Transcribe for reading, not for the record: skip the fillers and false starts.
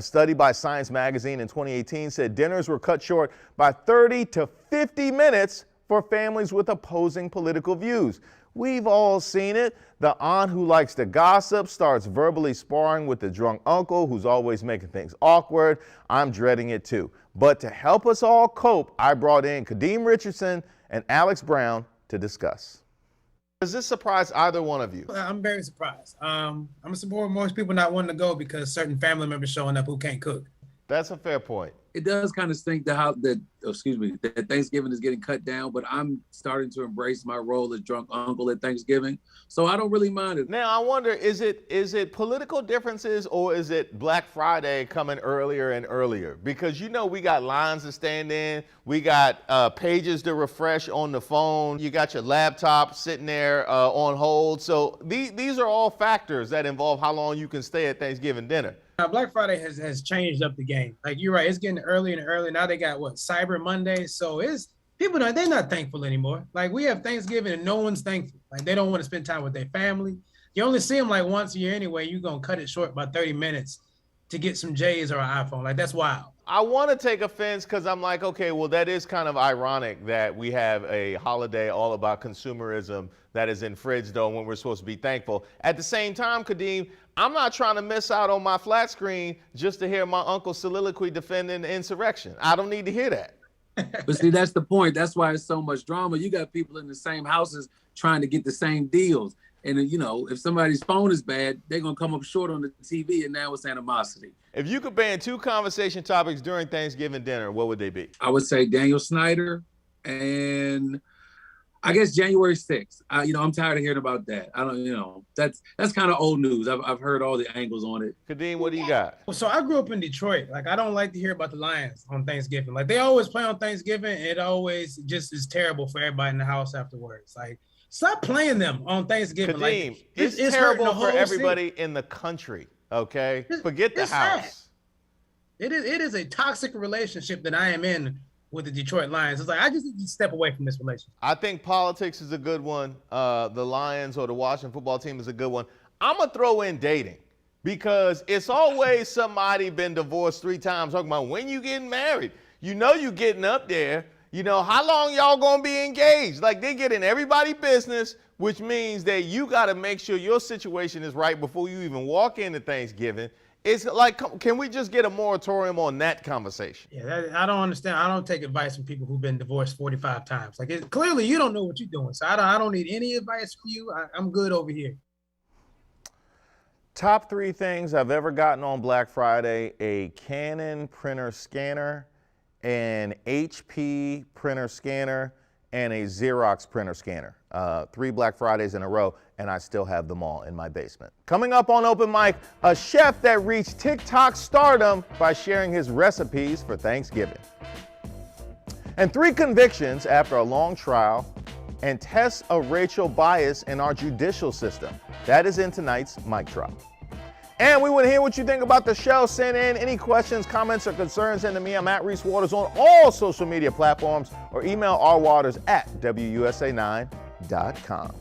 A study by Science magazine in 2018 said dinners were cut short by 30 to 50 minutes for families with opposing political views. We've all seen it. The aunt who likes to gossip starts verbally sparring with the drunk uncle who's always making things awkward. I'm dreading it too. But to help us all cope, I brought in Kadeem Richardson and Alex Brown to discuss. Does this surprise either one of you? I'm very surprised. I'm surprised most people not wanting to go because certain family members showing up who can't cook. That's a fair point. It does kind of stink that Thanksgiving is getting cut down, but I'm starting to embrace my role as drunk uncle at Thanksgiving, so I don't really mind it. Now, I wonder, is it political differences or is it Black Friday coming earlier and earlier? Because we got lines to stand in, we got pages to refresh on the phone, you got your laptop sitting there on hold. So these are all factors that involve how long you can stay at Thanksgiving dinner. Black Friday has changed up the game. Like, you're right, it's getting earlier and earlier. Now they got Cyber Monday. So they're not thankful anymore. Like, we have Thanksgiving and no one's thankful. Like, they don't want to spend time with their family. You only see them like once a year anyway. You're going to cut it short by 30 minutes to get some J's or an iPhone. Like, that's wild. I want to take offense because I'm like, okay, well, that is kind of ironic that we have a holiday all about consumerism that is infringed on when we're supposed to be thankful. At the same time, Kadeem, I'm not trying to miss out on my flat screen just to hear my uncle's soliloquy defending the insurrection. I don't need to hear that. But see, that's the point. That's why it's so much drama. You got people in the same houses trying to get the same deals. And if somebody's phone is bad, they're going to come up short on the TV, and now it's animosity. If you could ban 2 conversation topics during Thanksgiving dinner, what would they be? I would say Daniel Snyder and I guess January 6th. I'm tired of hearing about that. I don't, that's kind of old news. I've heard all the angles on it. Kadeem, what do you got? So I grew up in Detroit. Like, I don't like to hear about the Lions on Thanksgiving. Like, they always play on Thanksgiving, and it always just is terrible for everybody in the house afterwards. Like, stop playing them on Thanksgiving. Kadeem, like, it's terrible for everybody in the country, okay? Forget the house. Sad. It is a toxic relationship that I am in with the Detroit Lions. It's like, I just need to step away from this relationship. I think politics is a good one. The Lions or the Washington football team is a good one. I'm going to throw in dating because it's always somebody been divorced 3 times talking about when you getting married. You getting up there. How long y'all gonna be engaged? Like, they get in everybody's business, which means that you gotta make sure your situation is right before you even walk into Thanksgiving. It's like, can we just get a moratorium on that conversation? Yeah, I don't understand. I don't take advice from people who've been divorced 45 times. Like, clearly you don't know what you're doing. So I don't need any advice from you. I'm good over here. Top 3 things I've ever gotten on Black Friday: a Canon printer scanner, an HP printer scanner, and a Xerox printer scanner. 3 Black Fridays in a row, and I still have them all in my basement. Coming up on Open Mic, a chef that reached TikTok stardom by sharing his recipes for Thanksgiving. And 3 convictions after a long trial, and tests of racial bias in our judicial system. That is in tonight's Mic Drop. And we want to hear what you think about the show. Send in any questions, comments, or concerns into me. I'm at Reese Waters on all social media platforms, or email rwaters@wusa9.com.